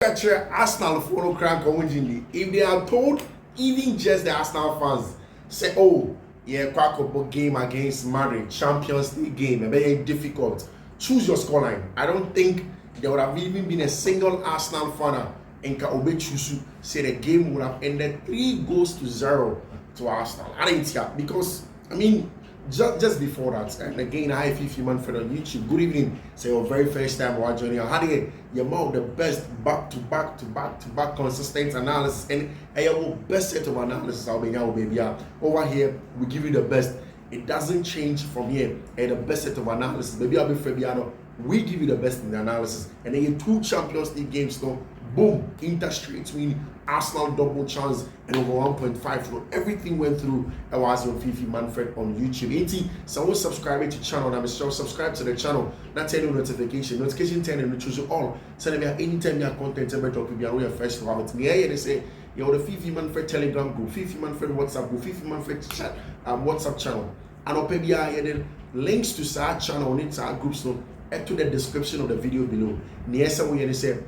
Arsenal follow crank on if they are told, even just the Arsenal fans say, oh, yeah, quack up game against Madrid, Champions League game, very difficult. Choose your scoreline. I don't think there would have even been a single Arsenal fan in Kaobe Chusu say the game would have ended 3-0 to Arsenal. I didn't hear because I mean just before that, and again, I Fiifi-Manfred on YouTube. Good evening. Say your very first time watching you. How do you mount the best back-to-back consistent analysis and your best set of analysis? I'll be now, baby. Over here, we give you the best. It doesn't change from here. And the best set of analysis, baby. I'll be Fabiano. We give you the best in the analysis, and then your 2 Champions League games now. Boom, Inter-Straight win, Arsenal double chance, and over 1.5 flow. Everything went through. I was on Fiifi-Manfred on YouTube. So subscribe to the channel. I'm sure subscribe to the channel. Not tell you notification turn and choose all. So that anytime your content ever drop, you'll be your first to have it. Me, they say you're the Fiifi-Manfred Telegram group, Fiifi-Manfred WhatsApp group, Fiifi-Manfred chat, WhatsApp channel. And I'll pay the links to our channel on it, our groups, no, to the description of the video below. Niesa, we say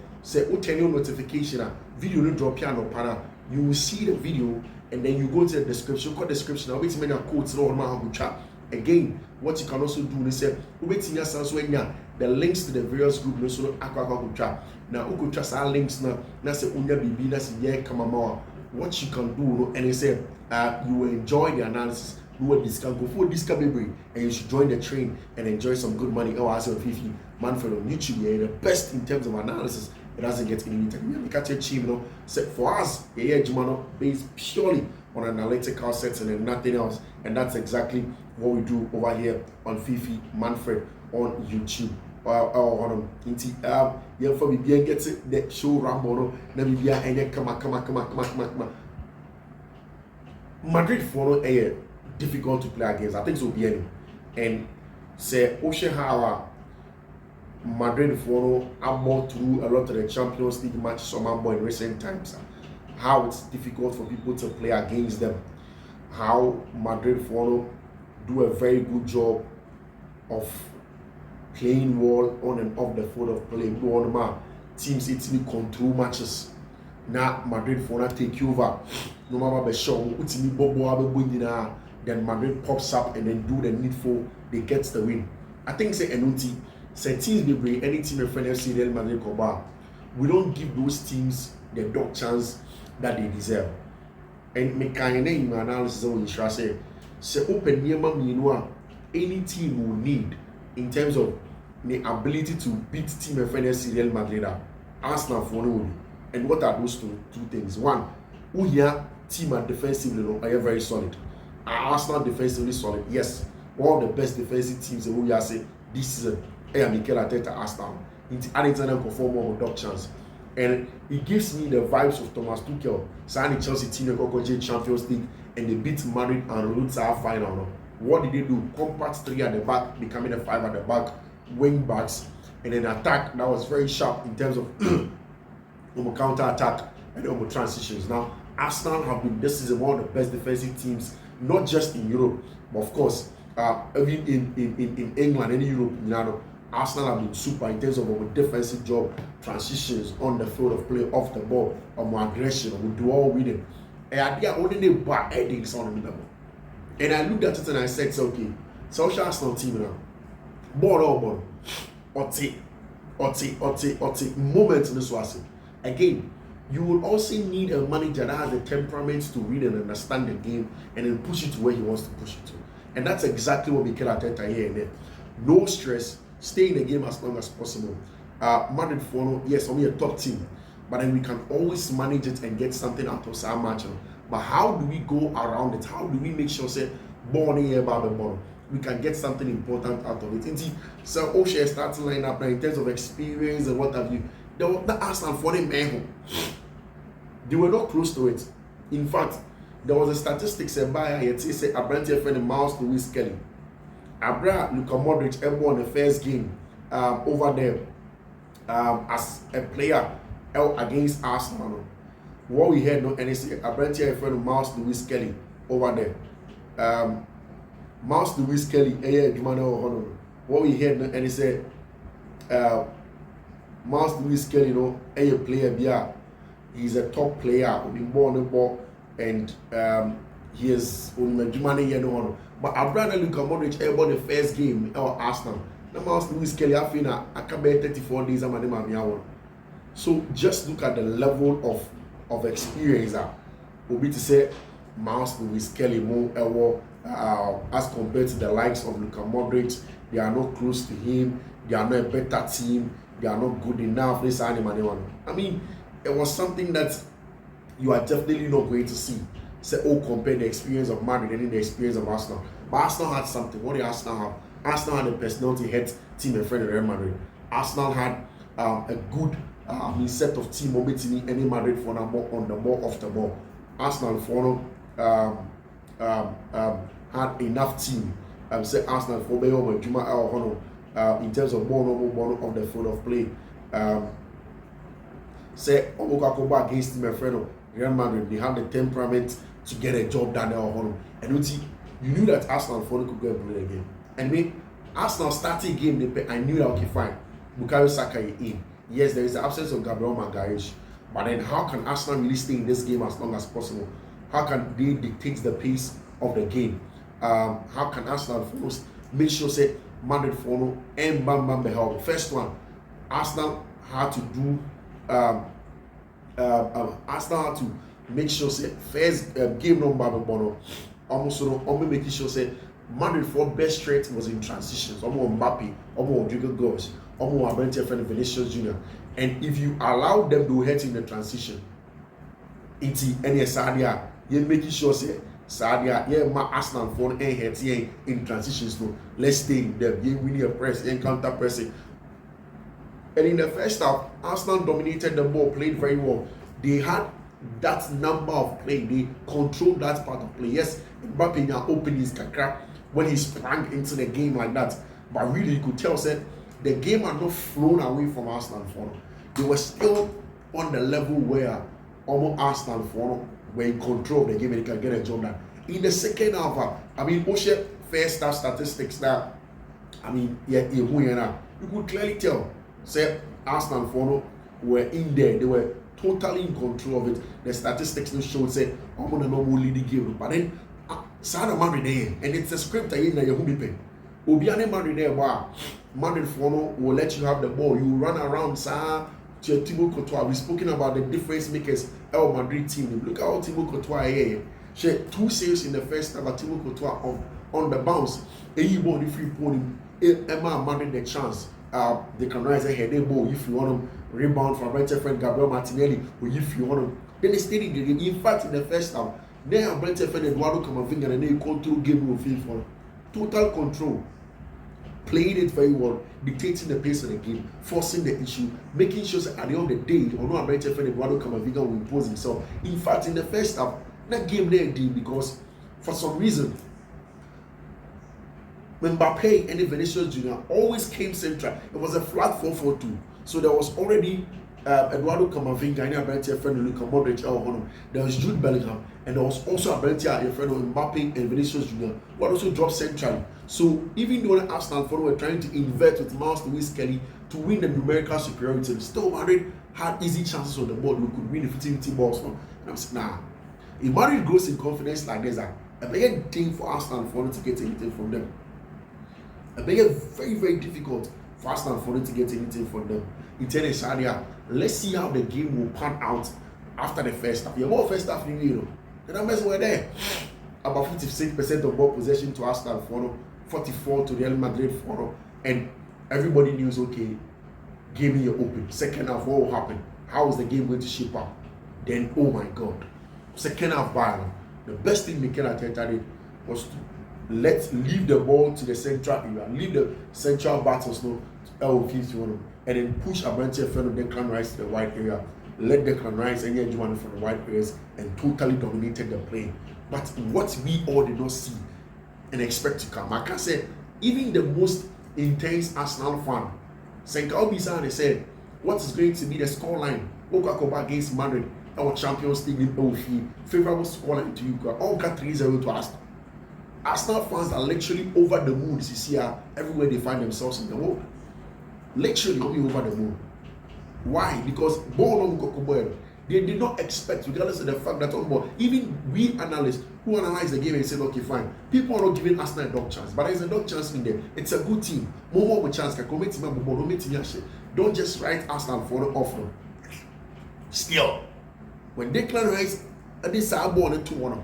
turn your notification, video no drop here no panel. You will see the video and then you go to the description. Call description. I'll wait many quotes no on chat. Again, what you can also do is say wait in your sense when the links to the various groups no so akwa chat. Now you could trust our links na say unya bibi na say yeah come on. What you can do and they say you will enjoy the analysis. You will discuss go for this baby and you should join the train and enjoy some good money. Oh, I say Fiifi-Manfred on YouTube, you're the best in terms of analysis. It doesn't get limited. We have a team, for us, based purely on analytical setting and nothing else. And that's exactly what we do over here on Fiifi-Manfred on YouTube. Yeah, for me, get the show Rambo, Namibia, and come. Madrid for a difficult to play against. I think so be any. And say Ocean Hour. Madrid follow more through a lot of the Champions League matches in recent times. How it's difficult for people to play against them. How Madrid follow do a very good job of playing well on and off the field of play. Teams Italy control matches. Now Madrid follow take over. No matter the show, then Madrid pops up and then do the needful. They get the win. I think say Enuti. Say teams be bring any team in front of Real Madrid Coba. We don't give those teams the dog chance that they deserve. And me can in my analysis on the say open near any team will need in terms of the ability to beat team in front of Real Madrid. Arsenal for no. And what are those two things? One, who here team are defensively are very solid. Arsenal defensively solid. Yes, one of the best defensive teams in who you say this season. Mikel Arteta Arsenal. Alexander perform more dog chance. And it gives me the vibes of Thomas Tuchel. Signing Chelsea team in the Champions League and they beat Madrid and roots our final. What did they do? Compact 3 at the back, becoming a 5 at the back, wing backs, and an attack that was very sharp in terms of counter attack and transitions. Now, Arsenal have been this season one of the best defensive teams, not just in Europe, but of course, even in England and Europe. Arsenal have been super in terms of our defensive job, transitions on the field of play, off the ball, our aggression, we do all with it. And I think only the bad headings on the level. And I looked at it and I said, okay, so Arsenal team now, ball, Ote, moment in this was again. You will also need a manager that has the temperament to read and understand the game and then push it to where he wants to push it to. And that's exactly what Mikel Arteta here and there. No stress. Stay in the game as long as possible. Madrid for yes, only a top team, but then we can always manage it and get something out of our match. But how do we go around it? How do we make sure say born here about the ball? We can get something important out of it. So O'Shea starting line up in terms of experience and what have you. The Arsenal for them, they were not close to it. In fact, there was a statistics by Bayern. It said Abrante friend Miles Lewis Kelly. Luka Modric ever won the first game over there as a player against Arsenal. What we heard, and it's Abrante friend Miles Lewis Kelly over there. Miles Lewis Kelly, what we heard, and he said Miles Lewis Kelly, you know, a player, yeah, he's a top player, on the ball, and he is on the money, you know. But I rather look at Modric about the first game or Arsenal. Now Miles Lewis Kelly, I feel I can be 34 days. So just look at the level of experience that will be to say Miles Lewis Kelly more as compared to the likes of Luka Modric. They are not close to him. They are not a better team. They are not good enough. This animal. I mean, it was something that you are definitely not going to see. Say, oh, compare the experience of Madrid and the experience of Arsenal. But Arsenal had something. What did Arsenal have? Arsenal had a personality head team and friend of Real Madrid. Arsenal had a good set of team momentum any Madrid for on the ball off the ball. Arsenal for had enough team. Say Arsenal for in terms of ball on the field of play. Say Omokakoba against team and friend of Real Madrid, they have the temperament to get a job done there. And you knew that Arsenal could go and play the game. And when Arsenal started the game, I knew that okay, fine. Bukayo Saka is in. Yes, there is the absence of Gabriel Magalhaes. But then how can Arsenal really stay in this game as long as possible? How can they dictate the pace of the game? How can Arsenal first make sure say Madrid follow and bam bam help? First one, Arsenal had to do Arsenal had to make sure say first game number almost making sure say Madrid for best strength was in transitions. Almost Mbappe, almost Rodrigo goals, almost Abrante and Vinicius Junior. And if you allow them to hit in the transition, it's any Sadia, you're making sure say Sadia, yeah, my Arsenal for in transitions. So let's stay in them. You win your press and counter pressing. And in the first half, Arsenal dominated the ball, played very well. They had that number of play. They controlled that part of play. Yes, Mbappe now opened his kakra when he sprang into the game like that. But really, you could tell that the game had not flown away from Arsenal for them. They were still on the level where almost Arsenal for them were in control of the game and they can get a job done. In the second half, I mean, Oshe first half statistics now, I mean, yeah, you could clearly tell. Say Arsenal for were in there, they were totally in control of it. The statistics no show say I'm gonna normal leading game, but then Sada Madrid there, and it's a script that you will be paying. Obiane Madrid there, wow, Madrid for will let you have the ball. You run around, sir. To Thibaut Courtois, we've spoken about the difference makers. El Madrid team. Look at how Thibaut Courtois here. She had 2 saves in the first half. Thibaut Courtois on the bounce. Ball if you put him, Emma Madrid the chance. They can rise a head ball if you want to rebound from right friend Gabriel Martinelli, or if you want to. Then they stayed in the game. In fact, in the first half, they have Brent friend Eduardo Camavinga and they control game of FIFA. Total control. Playing it very well, dictating the pace of the game, forcing the issue, making sure that at the end of the day, or no Brent friend Eduardo Camavinga will impose himself. In fact, in the first half, that game there did because for some reason, Mbappe and Vinicius Junior always came central. It was a flat 4-4-2. So there was already Eduardo Camavinga and a friend Luka Modric. There was Jude Bellingham, and there was also a friend of Mbappe and Vinicius Junior, who also dropped centrally. So even though the Arsenal were trying to invert with Miles Lewis Kelly to win the numerical superiority, still Madrid had easy chances on the board. We could win the 50-50 balls from. And I'm saying, nah. If Madrid grows in confidence like this, a big thing for Arsenal to get anything from them. It made it very, very difficult for Arsenal to get anything from them. In tennis, let's see how the game will pan out after the first half. What first half you know? The numbers were there. About 56% of ball possession to Arsenal, 44 to Real Madrid, and everybody knew okay, game here open. Second half, what will happen? How is the game going to shape up? Then, oh my God, second half Bayern. The best thing Mikel Arteta did was to leave the ball to the central area, leave the central battles to Fiifi-Manfred, and then push Abrante and Declan Rice to the wide area. Let Declan Rice and Juan from the wide areas and totally dominated the play. But what we all did not see and expect to come, like I said, even the most intense Arsenal fan, Senkao Bisa, they said, what is going to be the scoreline? Oka against Madrid, our Champions League in favorable scoreline to you. All got 3-0 to Arsenal. Arsenal fans are literally over the moon this year everywhere they find themselves in the world. Literally only over the moon. Why? Because they did not expect, regardless of the fact that even we analysts who analyze the game and said, okay, fine, people are not giving Arsenal a dog chance, but there's a dog chance in there. It's a good team. More chance. Don't just write Arsenal for the offer. Still, when Declan Rice this ball on 2-1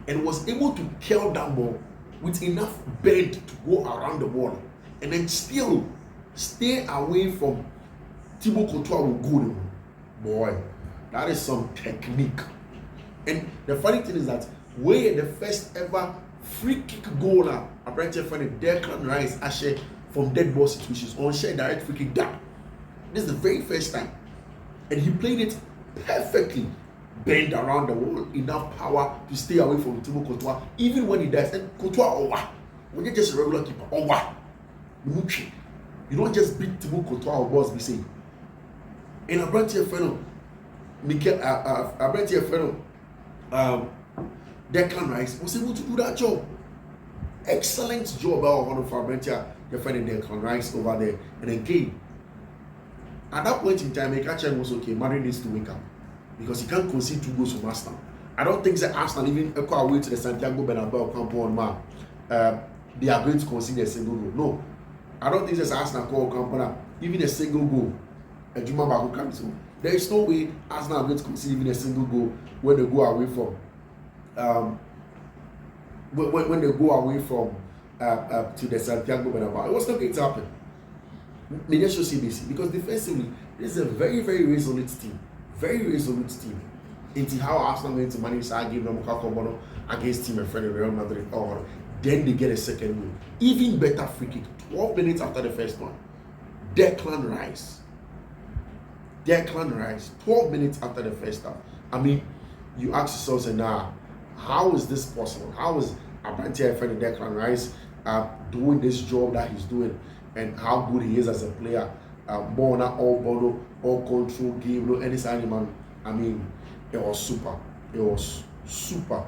and was able to kill that ball with enough bend to go around the ball and then still stay away from Thibaut Courtois with good. Boy, that is some technique. And the funny thing is that we're the first ever free kick goaler apparently for the Declan Rice actually from dead ball situations on share direct free kick down. This is the very first time. And he played it perfectly. Bend around the wall, enough power to stay away from Thibaut Courtois, even when he dies. And Courtois, when you're just a regular keeper, you don't just beat Thibaut Courtois or boss, be saying. And I brought you a friend, Declan Rice was able to do that job. Excellent job out of your friend Declan Rice over there. And again, at that point in time, Ekachen was okay. Madrid needs to wake up because he can't concede 2 goals from Arsenal. I don't think that Arsenal even echo away to the Santiago Bernabeu camp on they are going to concede a single goal. No, I don't think that Arsenal call camp even a single goal. There is no way Arsenal are going to concede even a single goal when they go away from when they go away from to the Santiago Bernabeu. It was not going to happen. Maybe I should see this because defensively, this is a very, very resolute team. Very resolute team. Into how Arsenal going to manage that game against Team Manfred Real Madrid. Then they get a second goal. Even better free kick. 12 minutes after the first one. Declan Rice. 12 minutes after the first half. I mean, you ask yourself, now, how is this possible? How is Abrantia friend Declan Rice doing this job that he's doing? And how good he is as a player. More not all ball, all control game, no any sign man. I mean, it was super. It was super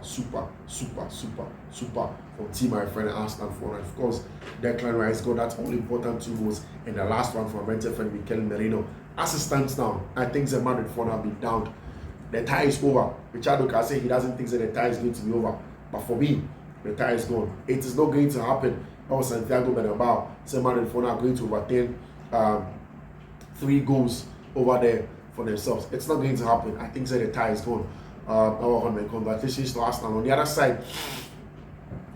from team my friend Arsenal for. And of course, Declan Rice got that all important 2 goals, and the last one from Brentford friend Mikel Merino. As it stands now, I think the Madrid for now be down. The tie is over. Richardo can say he doesn't think that the tie is going to be over, but for me, the tie is gone. It is not going to happen. Santiago Bernabeu, Madrid for now going to overtake 3 goals over there for themselves. It's not going to happen. I think that the tie is gone. Congratulations to Arsenal. On the other side,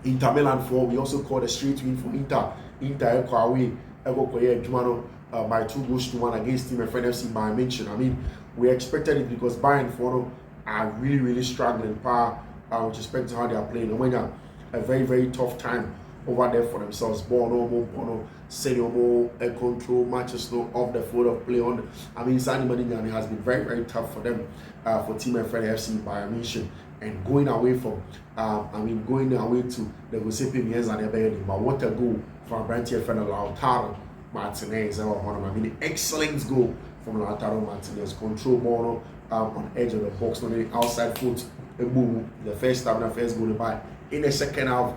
Inter Milan 4. We also called a straight win for Inter. Inter away by 2 goals to 1 against Team FC Bayern Munich. I mean, we expected it because Bayern 4 are really struggling with respect to how they are playing. And when you're a very, very tough time over there for themselves. Bono, Seniomo, control matches off the field of play on. I mean, Sani Manigani has been very, very tough for them, for Team Manfred FC Bayern Munich, and going away from, going away to the Giuseppe Meazza and Bayern. But what a goal from Brantia friend Lautaro Martinez. I mean, excellent goal from Lautaro Martinez. Control Bono on edge of the box, on the outside foot. The first time, the first goal by. In the second half,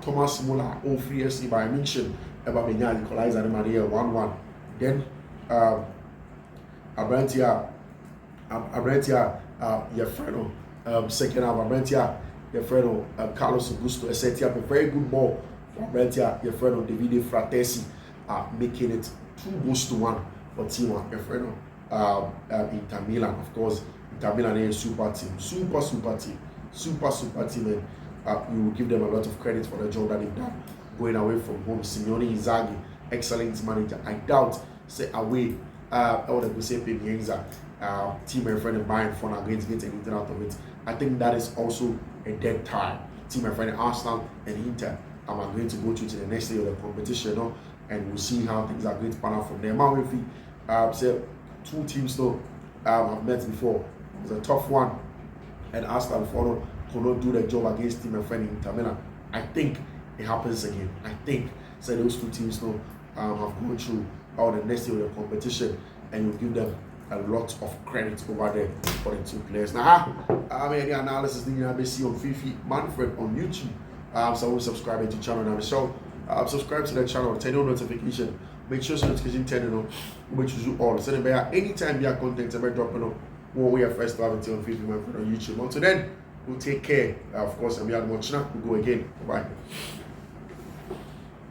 Thomas Muller, all free FC by mention about Benyal equalizer the Maria 1-1. Then Abrantia Yefreno, second half Abrantia Yefreno, Carlos Augusto set up a very good ball for Abrantia Yefreno, Davide Fratesi, making it 2 goals to 1 for Team Yefreno. Inter Milan, of course. Inter Milan is a super team, super team, and we will give them a lot of credit for the job that they've done going away from home. Simeone Inzaghi, excellent manager. I doubt say away all the Giuseppe Meazza team and friend of Bayern for now going to get anything out of it. I think that is also a dead tie. Team and friend Arsenal and Inter are going to go to the next day of the competition, and we'll see how things are going to pan out from there. Now, if we say 2 teams though have met before, it was a tough one, and Arsenal for could not do the job against Team and friend Inter Milan. I think it happens again. I think so those 2 teams now have gone through all the next year of the competition, and you give them a lot of credit over there for the 2 players. Now, I mean, the analysis you have see on Fiifi-Manfred on YouTube. So we'll subscribe to the channel now. So subscribe to the channel, turn on notification. make sure notification turn on. We choose you all. So anytime we are content about dropping on, we are first to have it on Fiifi-Manfred on YouTube. Until then, we'll take care. Of course, and we are watching up. We'll go again. Bye.